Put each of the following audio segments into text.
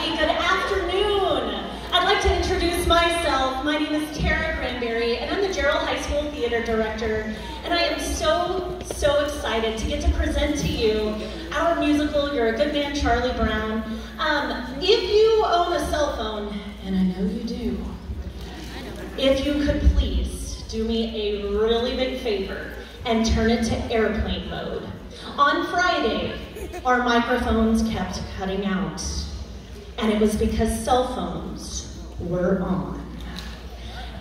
everybody. Good afternoon. I'd like to introduce myself. My name is Tara Granberry, and I'm the Jarrell High School Theatre Director. And I am so excited to get to present to you our musical, You're a Good Man, Charlie Brown. If you own a cell phone, and I know you do, if you could please do me a really big favor and turn it to airplane mode. On Friday, our microphones kept cutting out, and it was because cell phones were on.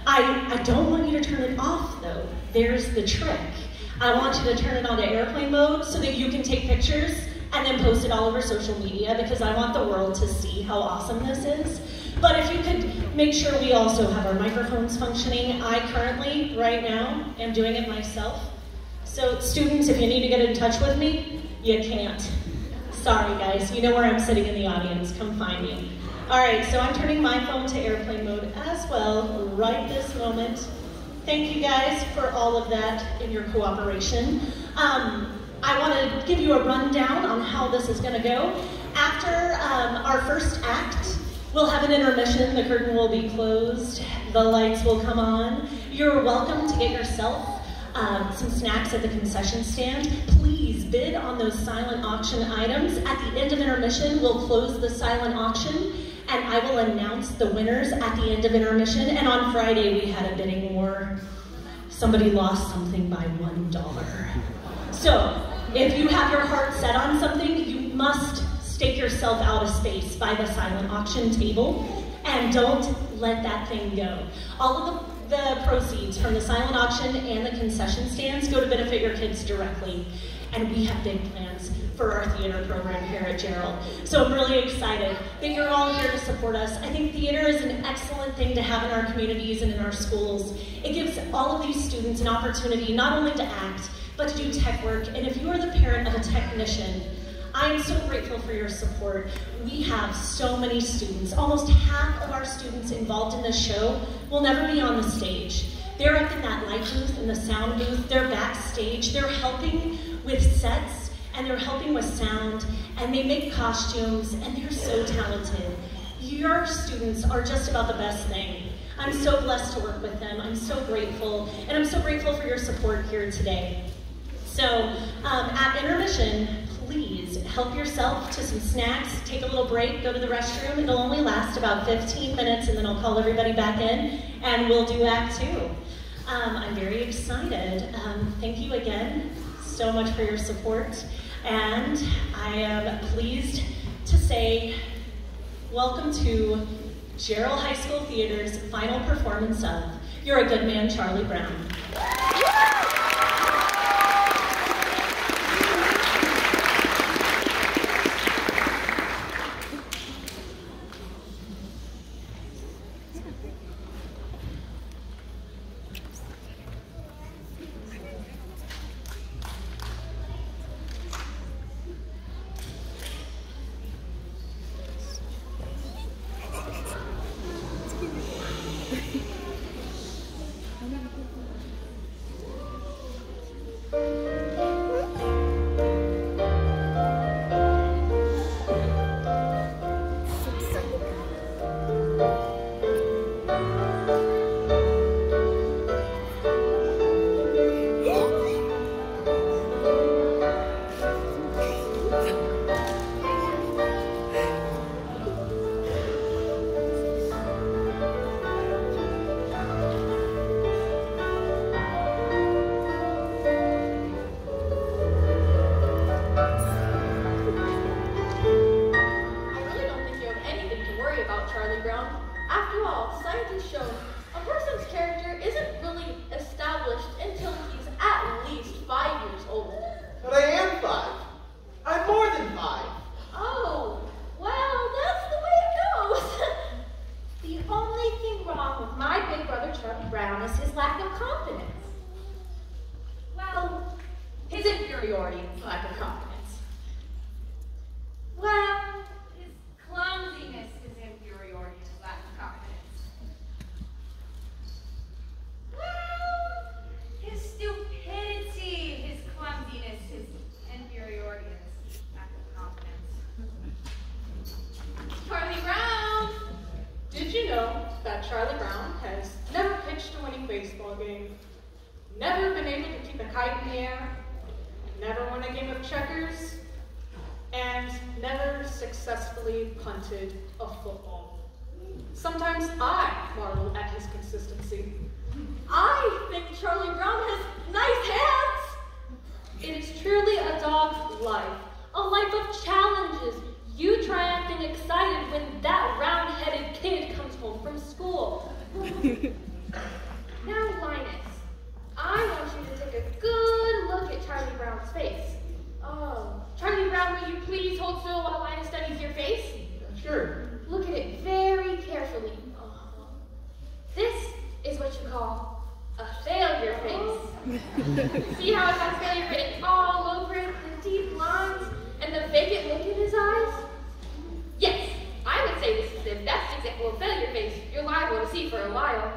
I don't want you to turn it off, though. There's the trick. I want you to turn it on to airplane mode so that you can take pictures and then post it all over social media, because I want the world to see how awesome this is. But if you could make sure we also have our microphones functioning. I currently, right now, am doing it myself. So students, if you need to get in touch with me, you can't. Sorry guys, you know where I'm sitting in the audience, come find me. All right, so I'm turning my phone to airplane mode as well, right this moment. Thank you guys for all of that and your cooperation. I want to give you a rundown on how this is going to go. After our first act, we'll have an intermission. The curtain will be closed. The lights will come on. You're welcome to get yourself some snacks at the concession stand. Please bid on those silent auction items. At the end of intermission, we'll close the silent auction, and I will announce the winners at the end of intermission. And on Friday, we had a bidding war. Somebody lost something by $1. So, if you have your heart set on something, you must stake yourself out of space by the silent auction table, and don't let that thing go. All of the proceeds from the silent auction and the concession stands go to benefit your kids directly. And we have big plans for our theater program here at Jarrell. So I'm really excited that you're all here to support us. I think theater is an excellent thing to have in our communities and in our schools. It gives all of these students an opportunity not only to act, but to do tech work. And if you are the parent of a technician, I am so grateful for your support. We have so many students. Almost half of our students involved in this show will never be on the stage. They're up in that light booth, in the sound booth. They're backstage. They're helping with sets, and they're helping with sound, and they make costumes, and they're so talented. Your students are just about the best thing. I'm so blessed to work with them. I'm so grateful, and I'm so grateful for your support here today. So at intermission, please help yourself to some snacks, take a little break, go to the restroom. It'll only last about 15 minutes, and then I'll call everybody back in, and we'll do Act 2. I'm very excited. Thank you again so much for your support, and I am pleased to say welcome to Jarrell High School Theater's final performance of You're a Good Man, Charlie Brown. His stupidity, his clumsiness, his Charlie Brown has never pitched a winning baseball game, never been able to keep a kite in the air, never won a game of checkers, and never successfully punted a football. Sometimes I marvel at his consistency. I think Charlie Brown has nice hands. It is truly a dog's life, a life of challenges. You try acting excited when that round-headed kid comes home from school. Now, Linus, I want you to take a good look at Charlie Brown's face. Oh, Charlie Brown, will you please hold still while Linus studies your face? Sure. Look at it very carefully. This is what you call a failure face. See how it has failure written all over it, the deep lines, and the vacant look in his eyes? Yes, I would say this is the best example of failure face you're liable to see for a while.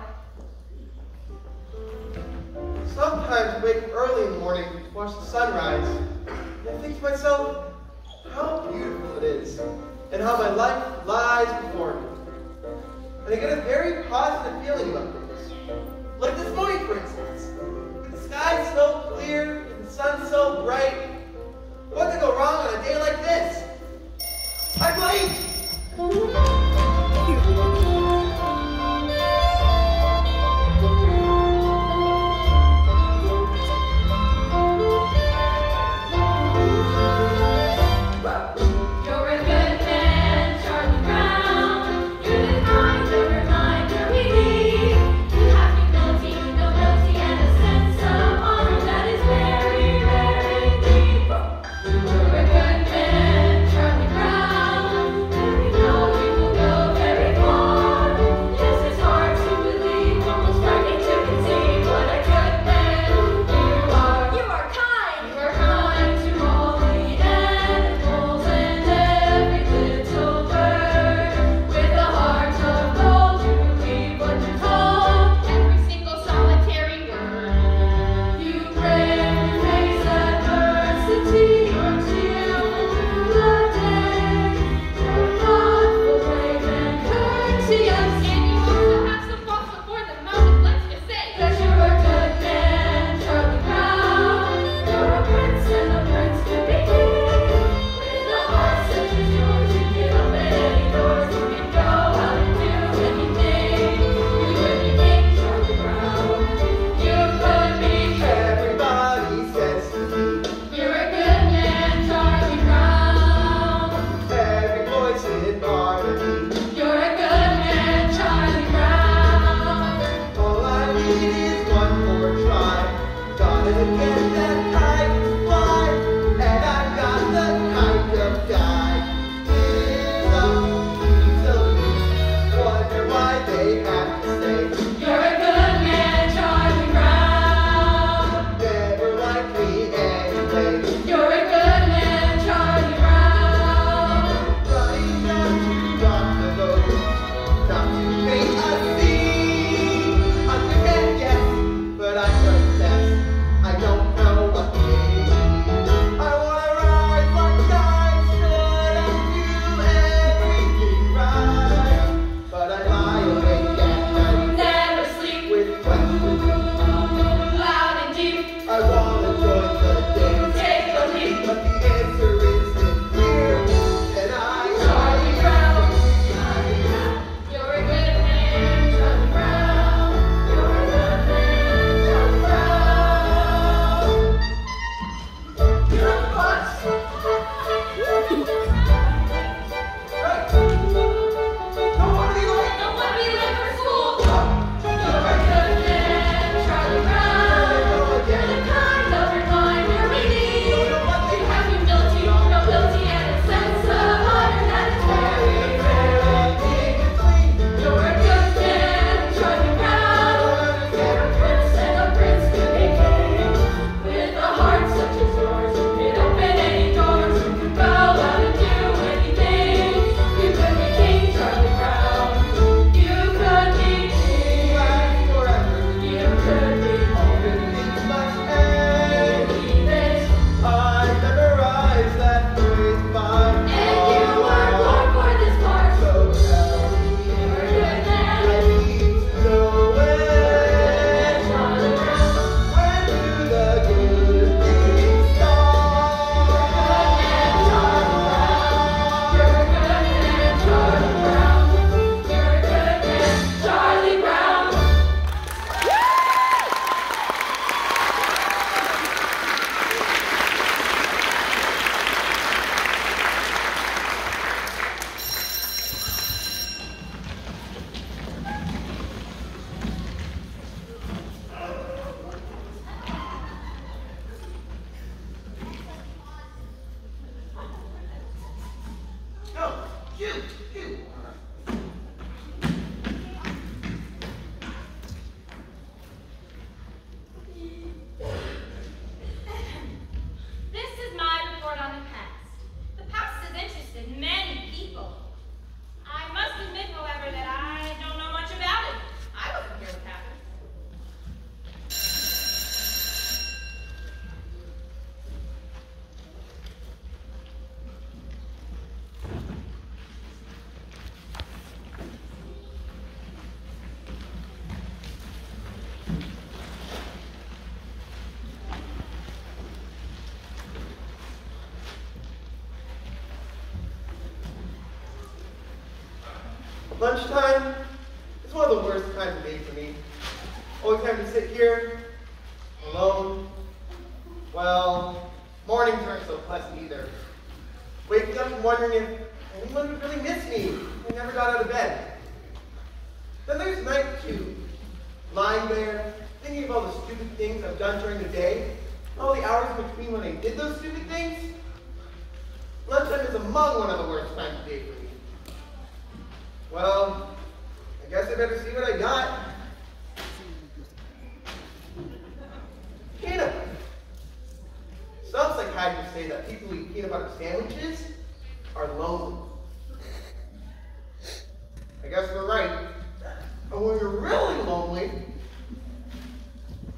Sometimes I wake up early in the morning to watch the sunrise, and I think to myself, how beautiful it is, and how my life lies before me. And I get a very positive feeling about things. Like this morning, for instance. With the sky so clear and the sun so bright, what could go wrong on a day like this? I'm late! I don't Lunchtime is one of the worst times of day for me. Always having to sit here, alone. Well, mornings aren't so pleasant either. Waking up and wondering if anyone would really miss me. I never got out of bed. Then there's night two. Lying there, thinking of all the stupid things I've done during the day, all the hours in between when I did those stupid things. Lunchtime is among one of the worst times of day for me. Well, I guess I better see what I got. Peanut butter. Some psychiatrists say that people who eat peanut butter sandwiches are lonely. I guess they're right. But when you're really lonely,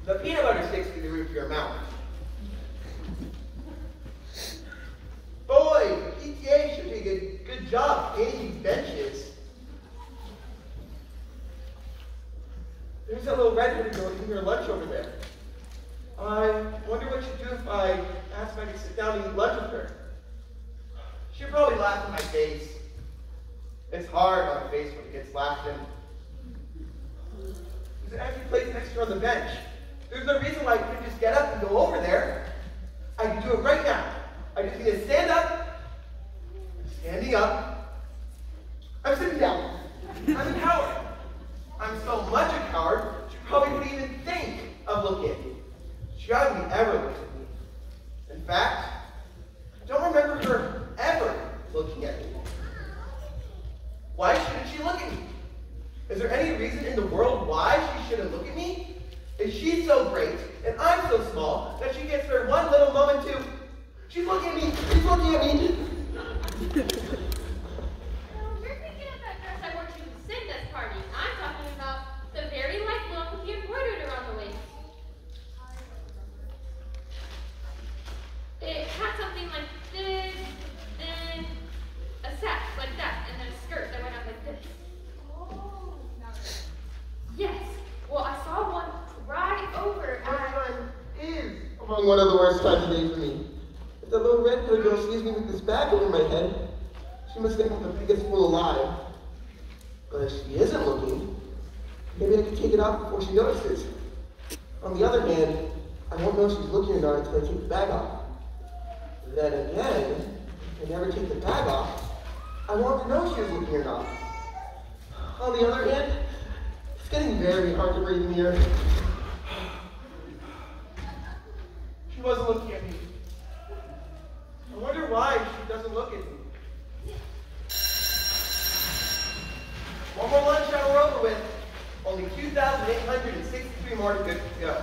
the peanut butter sticks to the roof of your mouth. Boy, PTA should do a good job painting these benches. There's that little red-headed girl eating her lunch over there. I wonder what she'd do if I asked if I could sit down and eat lunch with her. She'd probably laugh in my face. It's hard on a face when it gets laughed in. There's an empty place next to her on the bench. There's no reason why I couldn't just get up and go over there. I can do it right now. I just need to stand up. I'm standing up. I'm sitting down. I'm a coward. I'm so much a coward, she probably wouldn't even think of looking at me. She hardly ever looked at me. In fact, I don't remember her ever looking at me. Why shouldn't she look at me? Is there any reason in the world why she shouldn't look at me? Is she so great, and I'm so small, that she gets her one little moment to, she's looking at me, she's looking at me. You're thinking of that dress I wore to the Cinda's party. I'm talking about the very light one with the embroidered around the waist. It had something like this, then a sash like that, and then a skirt that went up like this. Oh. Yes. Well, I saw one right over Lunchtime is among one of the worst times of the day for me. If that little red-haired girl sees me with this bag over my head, she must think I'm the biggest fool alive. But if she isn't looking, maybe I can take it off before she notices. On the other hand, I won't know she's looking or not until I take the bag off. Then again, if I never take the bag off, I won't know she was looking or not. On the other hand, it's getting very hard to breathe in here. She wasn't looking at me. I wonder why she doesn't look at me. One more lunch hour we're over with. Only 2,863 more to go.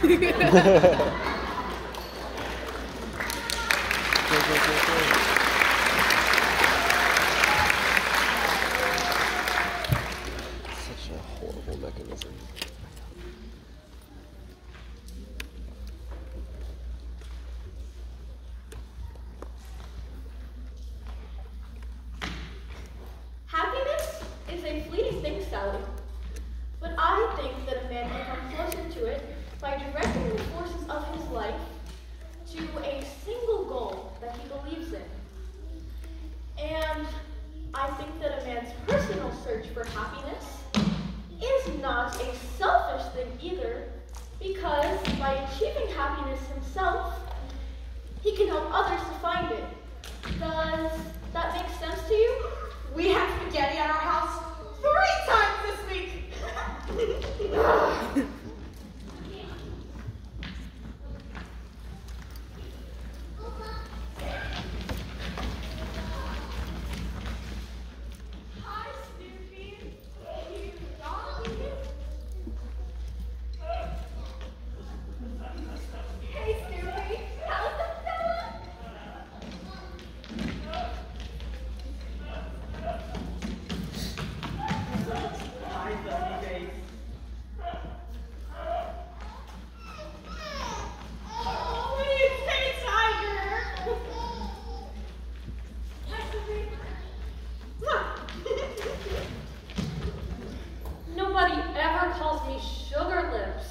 Such a horrible mechanism. Happiness is a fleeting thing, Sally. But I think that a man can come closer to it by directing the forces of his life to a single goal that he believes in. And I think that a man's personal search for happiness is not a selfish thing either, because by achieving happiness himself, he can help others to find it. Does that make sense to you? We had spaghetti at our house 3 times this week. Hi, Snoopy. You dog? Hey, Snoopy. How's it going? Hi, Sunny Face. Oh, what do you say, Tiger? Hi, Snoopy. Nobody ever calls me Sugar Lips.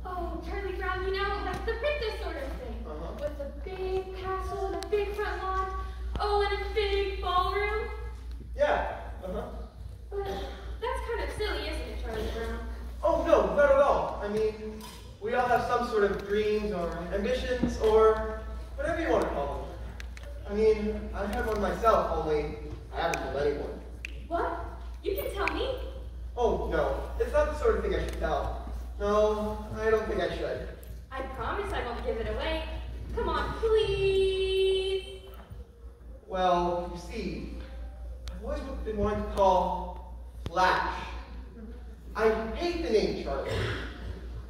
Oh, Charlie Brown, you know, that's the princess sort of thing. Uh-huh. With a big castle and a big front lawn. Oh, and a big ballroom. Yeah. Uh-huh. But that's kind of silly, isn't it, Charlie Brown? Oh, no, not at all. I mean, we all have some sort of dreams or ambitions or whatever you want to call them. I mean, I have one myself, only I haven't told anyone. What? You can tell me. Oh, no, it's not the sort of thing I should tell. No, I don't think I should. I promise I won't give it away. Come on, please. Well, you see, I've always been wanting to call Flash. I hate the name Charlie.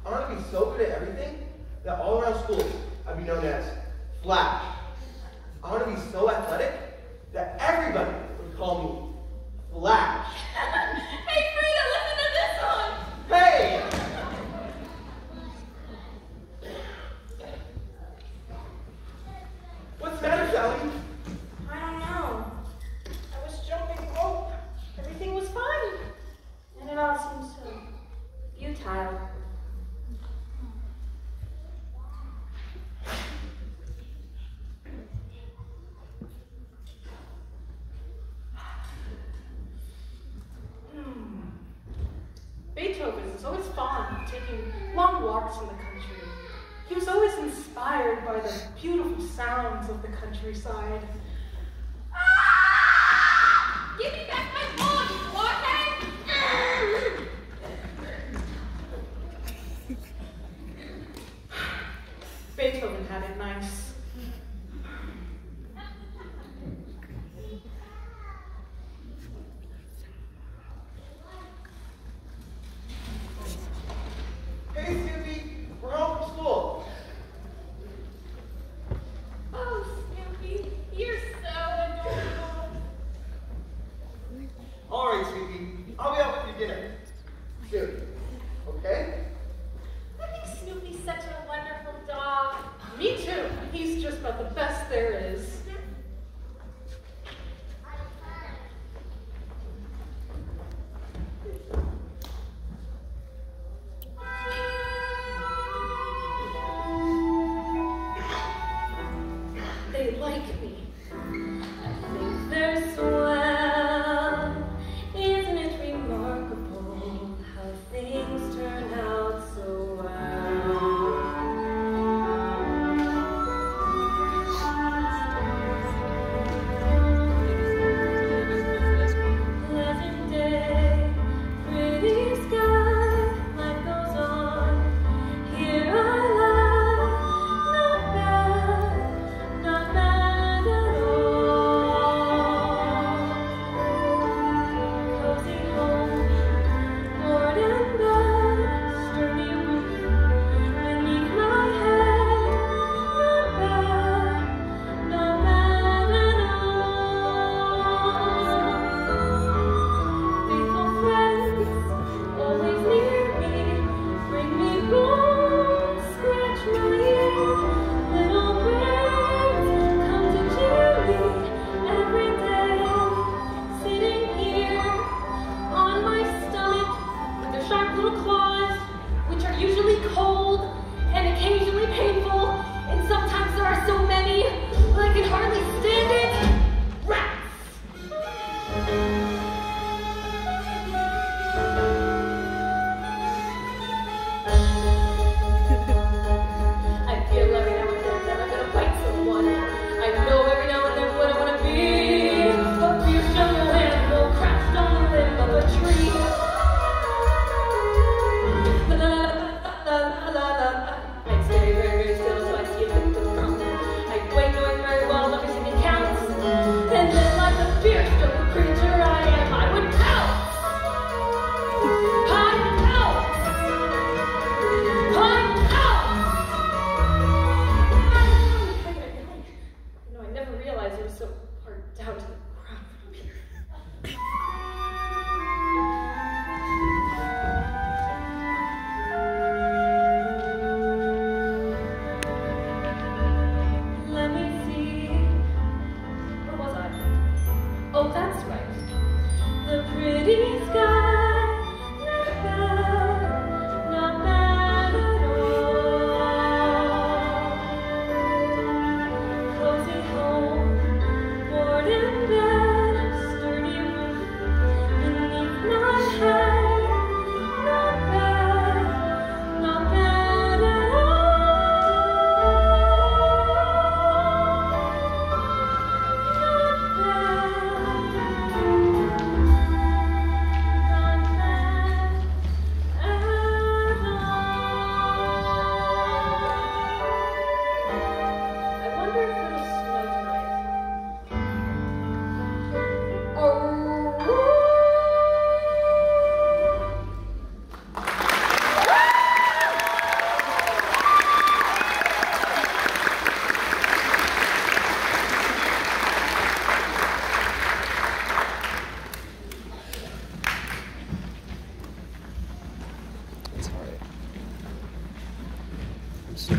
I want to be so good at everything that all around school I'd be known as Flash. I want to be so athletic that everybody would call me Flash. Hey, Frida, listen to this one. Hey! What's the matter, Sally? I don't know. I was jumping rope. Everything was fine. And it all seemed so futile. Beethoven was always fond of taking long walks in the country. He was always inspired by the beautiful sounds of the countryside. Ah! Give me back my phone, you blockhead! Beethoven had it nice. Hey, Snoopy, we're home from school. Oh, Snoopy, you're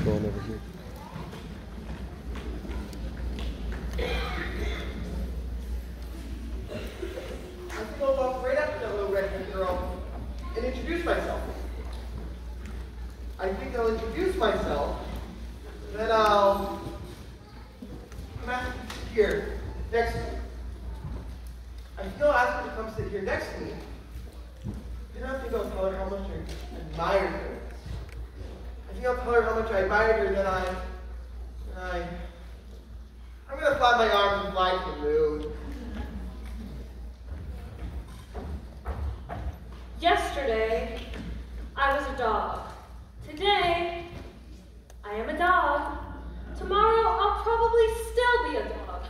Going over here. I think I'll walk right up to that little red-haired girl and introduce myself. I think I'll introduce myself, then I'll come out here next to me. I think I'll ask her to come sit here next to me. Then I think I'll tell her how much I admire her. I think I'll tell her how much I admired her, then I'm going to flap my arms and fly to the moon. Yesterday, I was a dog. Today, I am a dog. Tomorrow, I'll probably still be a dog.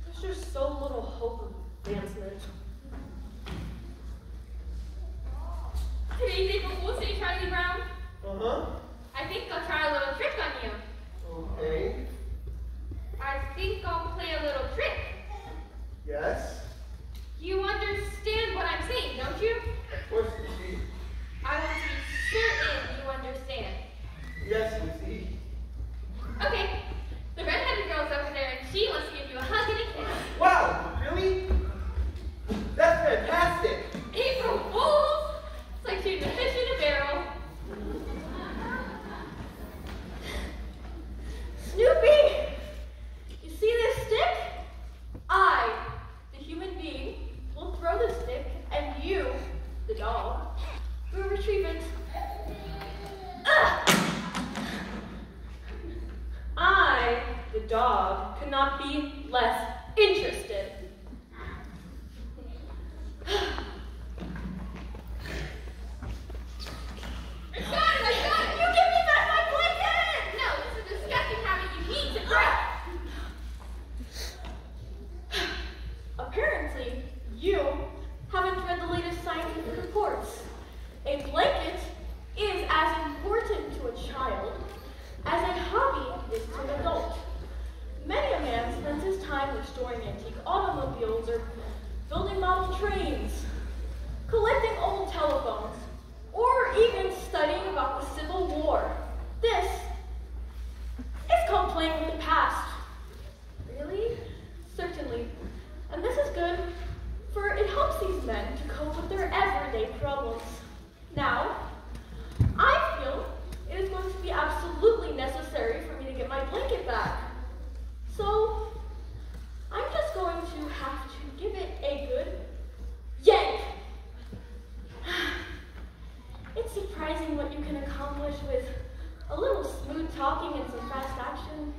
There's just so little hope of advancement. Today's April Fool's Day, Charlie Brown. Uh-huh. I think I'll try a little trick on you. Okay. I think I'll play a little trick. Yes. You understand what I'm saying, don't you? Of course you see. I want to be certain you understand. Yes, you see. Okay, the red-headed girl's over there and she wants to give you a hug and a kiss. Wow, really? That's fantastic. April Fools! It's like shooting a fish in a barrel. Snoopy! You see this stick? I, the human being, will throw the stick, and you, the dog, will retrieve it. I, the dog, could not be less interested. I got it! You give me back my blanket! No, this is a disgusting habit you need to break. Apparently, you haven't read the latest scientific reports. A blanket is as important to a child as a hobby is to an adult. Many a man spends his time restoring antique automobiles or building model trains, collecting old telephones, or even studying about the Civil War. This is called playing with the past. Really? Certainly. And this is good, for it helps these men to cope with their everyday problems. Now, I feel it is going to be absolutely necessary for me to get my blanket back. So, I'm just going to have to give it a good yank. It's surprising what you can accomplish with a little smooth talking and some fast action.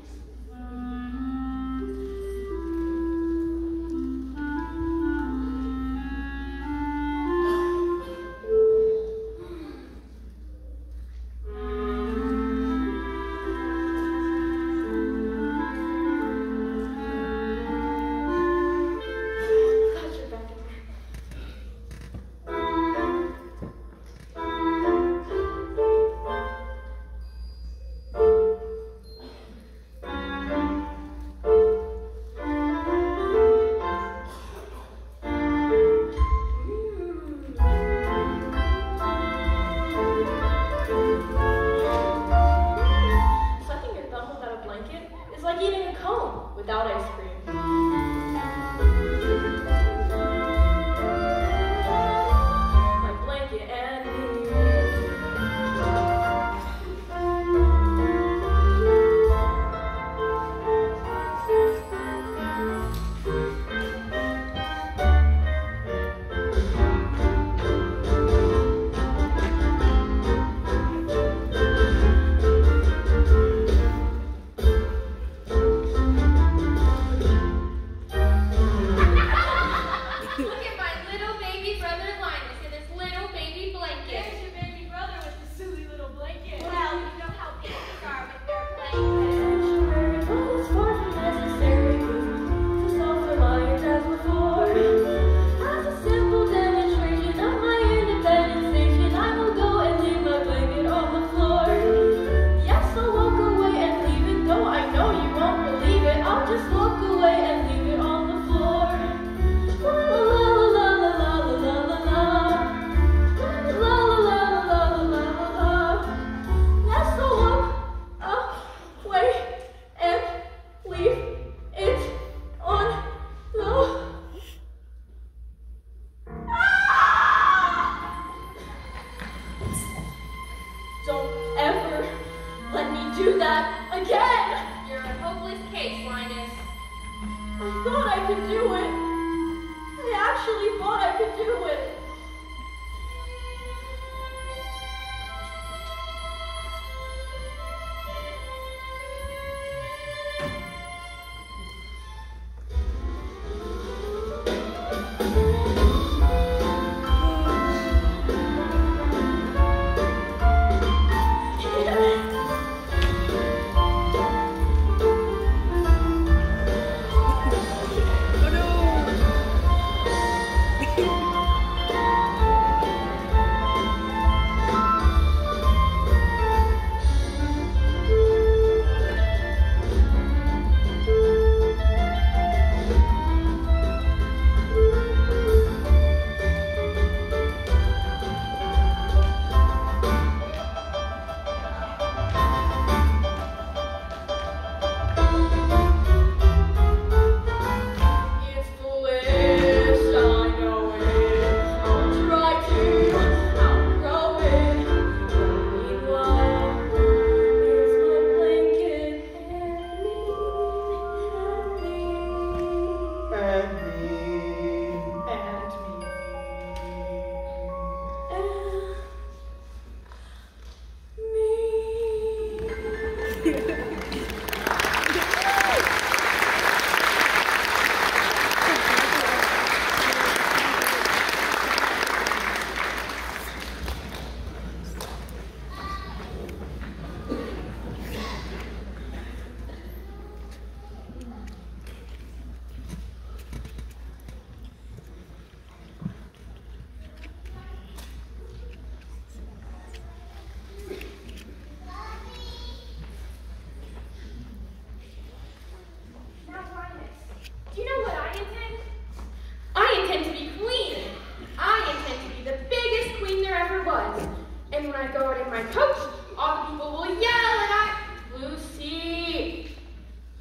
my coach, all the people will yell and Lucy!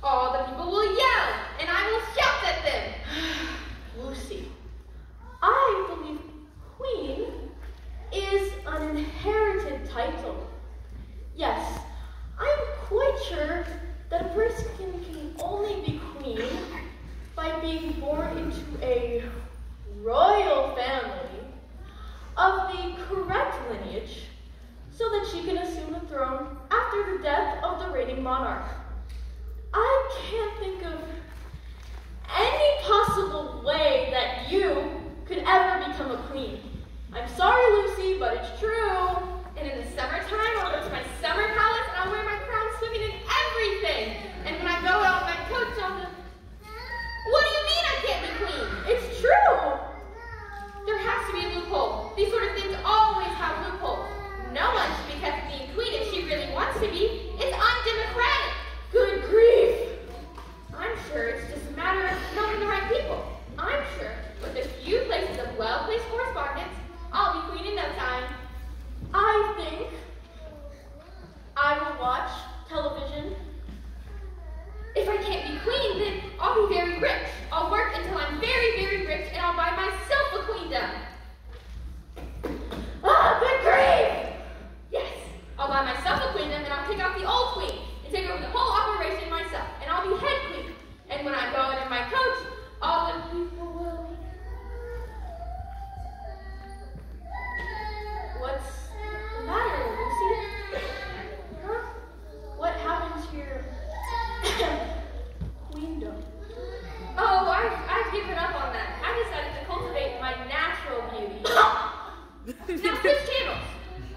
All the people will yell and I will shout at them. Lucy, I believe queen is an inherited title. Yes, I'm quite sure that a person can only be queen by being born into a royal family of the correct lineage so that she can assume the throne after the death of the reigning monarch. I can't think of any possible way that you could ever become a queen. I'm sorry, Lucy, but it's true. And in the summertime, I'll go to my summer palace and I'll wear my crown swimming in everything. And when I go out with my coach, I'll go, what do you mean I can't be queen? It's true. There has to be a loophole. These sort of things always have loopholes. No one should be kept from being queen if she really wants to be. It's undemocratic. Good grief. I'm sure it's just a matter of knowing the right people. I'm sure with a few places of well-placed correspondence, I'll be queen in no time. I think I will watch television. If I can't be queen, then I'll be very rich. I'll work until I'm very, very rich, and I'll buy myself a queendom. Ah, good grief! Yes, I'll buy myself a queendom, and I'll kick out the old queen and take over the whole operation myself, and I'll be head queen. And when I go under my coach, all the people will. What's the matter, Lucy? Huh? What happened to your queendom? Oh, I've given up on that. I decided to cultivate my natural beauty. Now switch channels.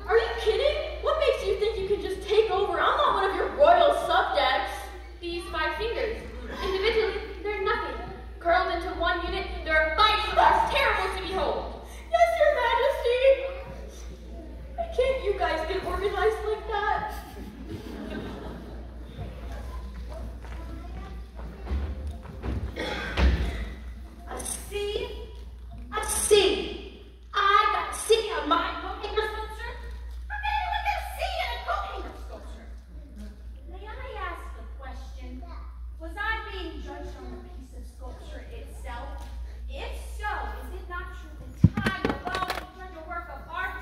Are you kidding? What makes you think you can just take over? I'm not one of your royal subjects. These 5 fingers, individually, they're nothing. Curled into one unit, they're fighting force, terrible to behold. Yes, Your Majesty. Can't you guys get organized like that? I see. I got C on my cooking sculpture. I'm going to get a C in a cooking sculpture. May I ask a question? Was I being judged on the piece of sculpture itself? If so, is it not true that time alone can judge a work of art?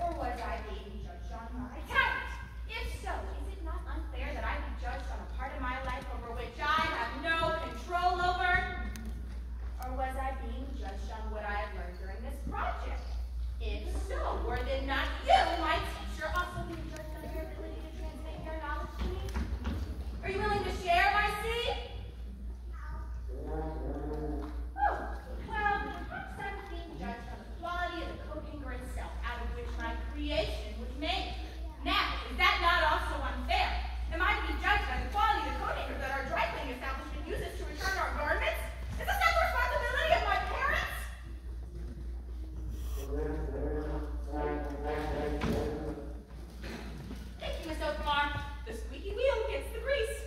Or was I being judged on my talent? If so, is it not unfair that I be judged on a part of my life over which I have no control over? Or was I being judged on what I have learned during this project? If so, were then not you, my teacher, also being judged on your ability to transmit your knowledge to me? Are you willing to share my seed? Oh, well, perhaps I was being judged on the quality of the cooking or itself, out of which my creation was made. Now, is that not also unfair? Am I to be judged by the quality of the coating that our dry cleaning establishment uses to return our garments? Is this not the responsibility of my parents? Thank you, Miss Oakmar. The squeaky wheel gets the grease.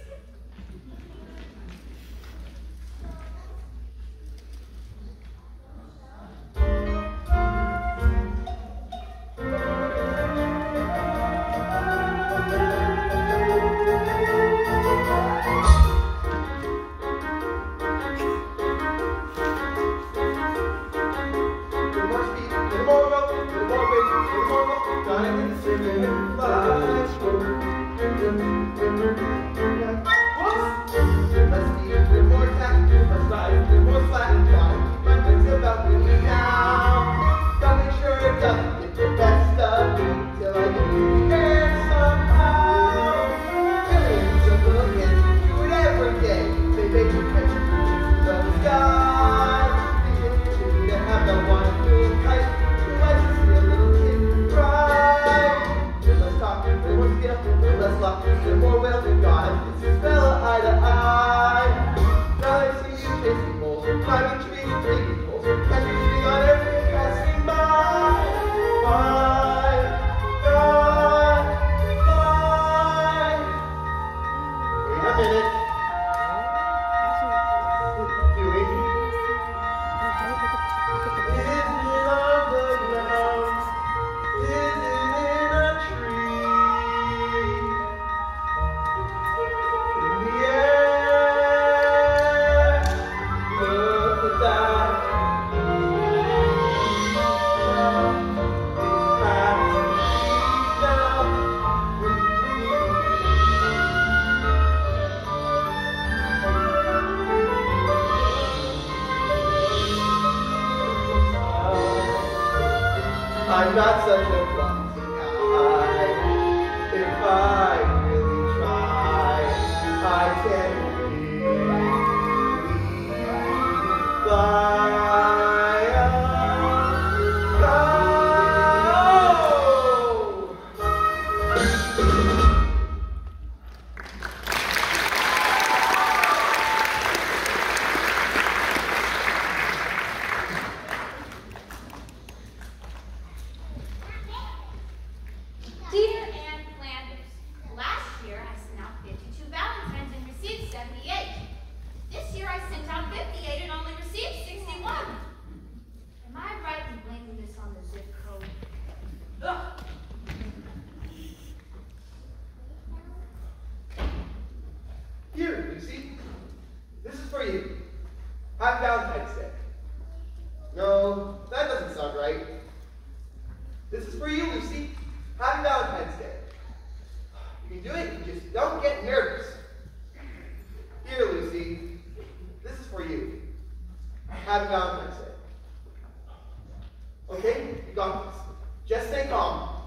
Is it I'm not such a clumsy guy. If I really try, I can fly. Here, Lucy. This is for you. Happy Valentine's Day. No, that doesn't sound right. This is for you, Lucy. Happy Valentine's Day. You can do it, you just don't get nervous. Here, Lucy. This is for you. Happy Valentine's Day. Okay, you got this. Just stay calm.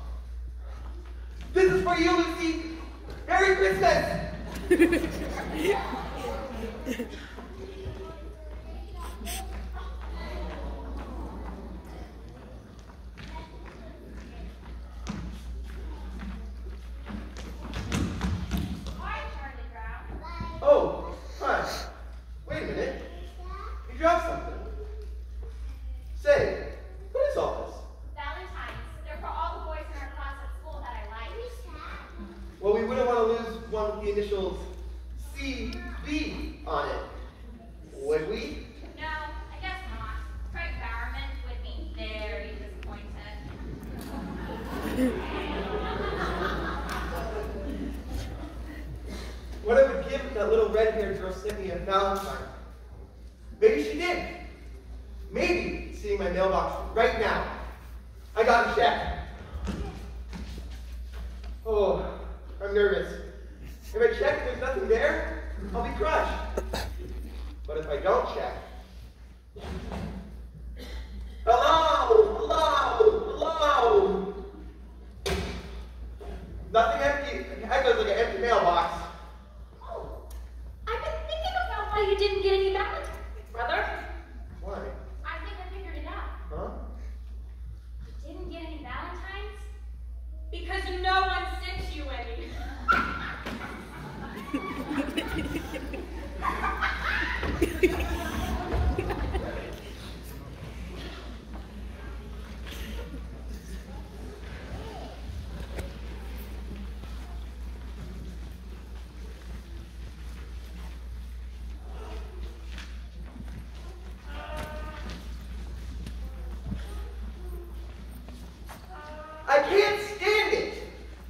This is for you, Lucy. Merry Christmas! Oh, hi. Wait a minute. You dropped something. Say, what is all this? Valentines. They're for all the boys in our class at school that I like. Well, we wouldn't want to lose one with the initials CB on it, would we? No, I guess not. Craig Bowerman would be very disappointed. What I would give that little red-haired girl sent me a Valentine. Maybe she did. Maybe it's sitting in my mailbox right now. I got a check. Oh, I'm nervous. If I check and there's nothing there, I'll be crushed. But if I don't check... Hello! Nothing empty. That goes like an empty mailbox. Oh, I've been thinking about why you didn't get any Valentines, brother. Why? I think I figured it out. Huh? You didn't get any Valentines? Because no one sent you any. I can't stand it.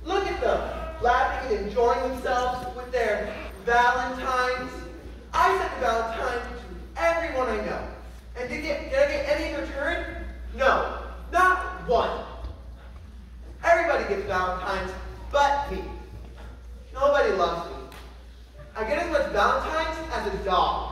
Look at them, laughing and enjoying themselves with their Valentines. I sent a Valentine to everyone I know. And did I get any in return? No, not one. Everybody gets Valentines but me. Nobody loves me. I get as much Valentines as a dog.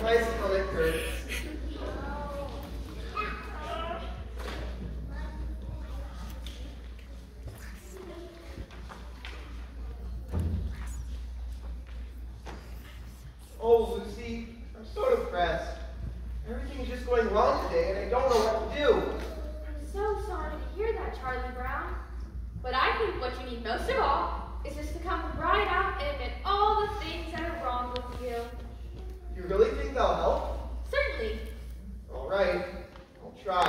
My stomach hurts. Oh, Lucy, I'm so depressed. Everything is just going wrong today, and I don't know what to do. I'm so sorry to hear that, Charlie Brown. But I think what you need most of all is just to come right out and admit all the things that are wrong with you. You really think that'll help? Certainly. All right, I'll try.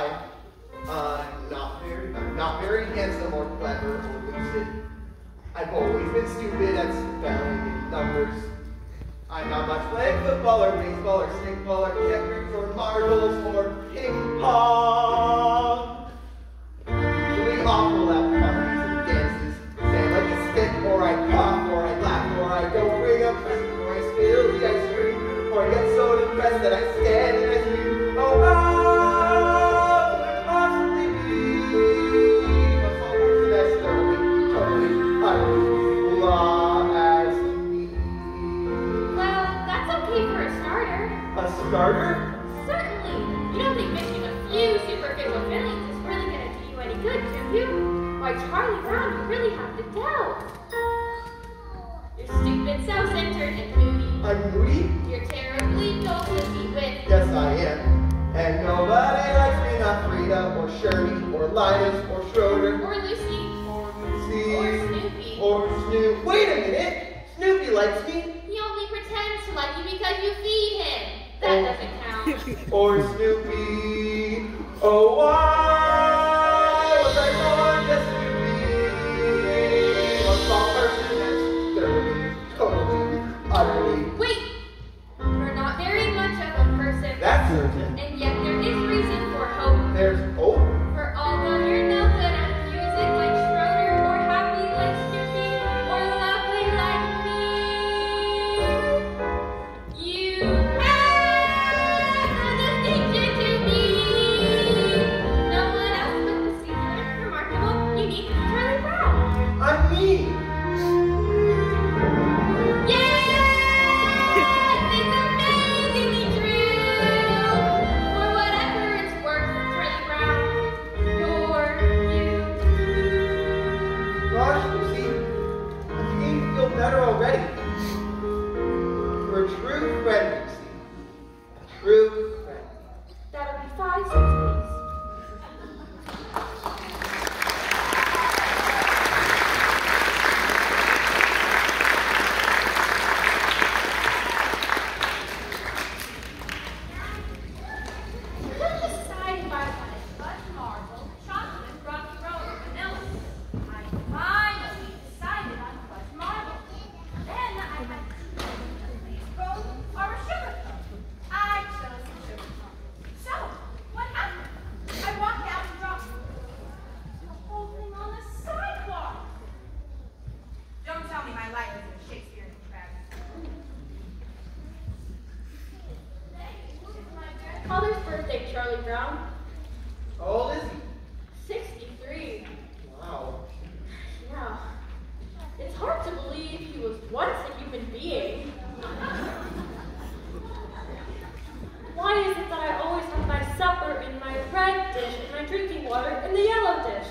I'm not very handsome or clever or lucid. I've always been stupid at spelling and numbers. I'm not much playing football or baseball or stickball or checkers or marbles or ping pong. Usually awful at parties and dances. Say like a spit, or I cough, or I laugh, or I don't bring up presents, or I spill the ice cream, or I get so depressed that I stand and I scream, oh, how could it possibly be? What's superficial feelings is really going to do you any good, do you? Why, Charlie Brown, you really have to tell. You're stupid, self-centered, and moody. I'm moody? You're terribly dull to be with. Yes, I am. And nobody likes me, not Frida, or Shirley, or Linus, or Schroeder, Or Lucy. or Lucy, Or Snoopy. or Snoop. Wait a minute! Snoopy likes me. He only pretends to like you because you feed him. That doesn't count. Or Snoopy. Oh, why was I born just Snoopy? A small person that's thoroughly, totally, utterly. Wait! You're not very much of a person. That's certain. And yet there is reason for hope. There's hope. For although you're no good at music like Schroeder, or happy like Snoopy, or lovely like me, you have a distinction to me. No one else but the singular, remarkable, unique Charlie Brown. I'm me. Yes! It's amazingly true! For whatever it's worth, Charlie Brown, you're you. Gosh, Lucy, I'm beginning to feel better already. You're a true friend, Lucy. A true friend. That'll be 5 cents, please. Couldn't decide if I wanted fudge marble, chocolate, rocky road, or vanilla. I finally decided on fudge marble. Then I had to choose a glaze road or a sugar cone. I chose the sugar cone. So, what happened? I walked out and dropped the whole thing on the sidewalk. Don't tell me my life is a Shakespearean tragedy. Father's birthday, Charlie Brown. How old is he? 63. Wow. Yeah. It's hard to believe he was once a human being. Why is it that I always have my supper in my red dish and my drinking water in the yellow dish?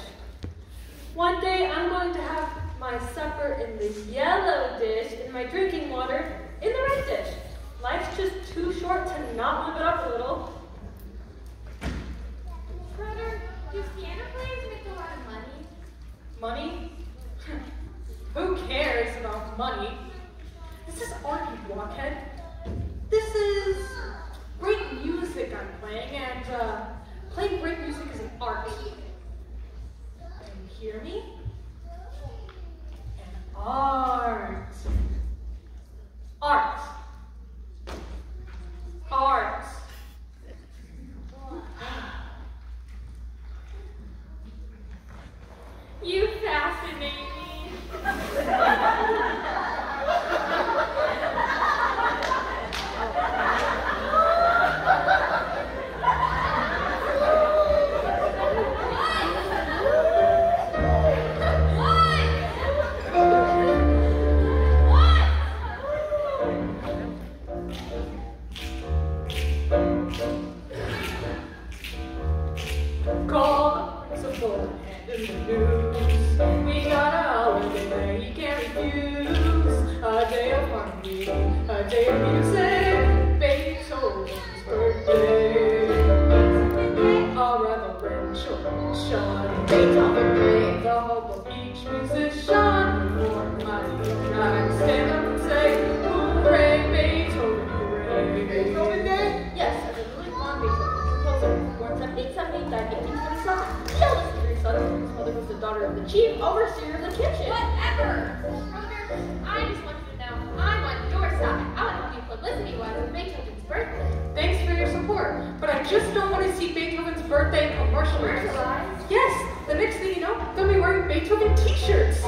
One day I'm going to have my supper in the yellow dish and my drinking water in the red dish. Life's just too short to not live it up a little. Schroeder, do piano players make a lot of money? Money? Who cares about money? This is art, you blockhead. This is great music I'm playing, and playing great music is an art. Can you hear me? An art. Art. Art. You fascinate me. Call the principal and in the news. We got a holiday you can't refuse. A day of harmony, a day of music. Beethoven's birthday. A reverential Sean Beethoven Day. The hope of each musician. For my eyes stand up and say, hooray, Beethoven, hooray. Beethoven Day? Yes, as a really long Beethoven composer, born 1778, died 1827. He eldest of 3 sons. His mother was the daughter of the chief overseer of the kitchen. Whatever. Schroeder, I just want you to know I'm on your side. I want to help you publicity-wise with Beethoven's birthday. Thanks for your support, but I just don't want to see Beethoven's birthday commercialized. Commercialized? Yes, the next thing you know, they'll be wearing Beethoven t-shirts.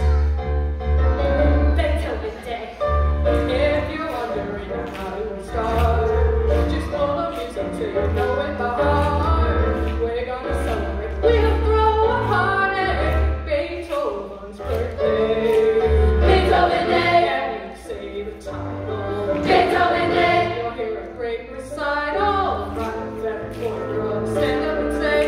Beethoven Day. If you're wondering how it will start, just follow music till you know it by heart. We're gonna celebrate, we'll throw a party. Beethoven's birthday. Beethoven Day. And we say the title. Beethoven Day. You'll hear a great recital. Right there, corner up, stand up and say,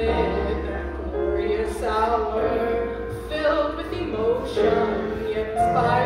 amid that glorious hour, filled with emotion, yet inspired.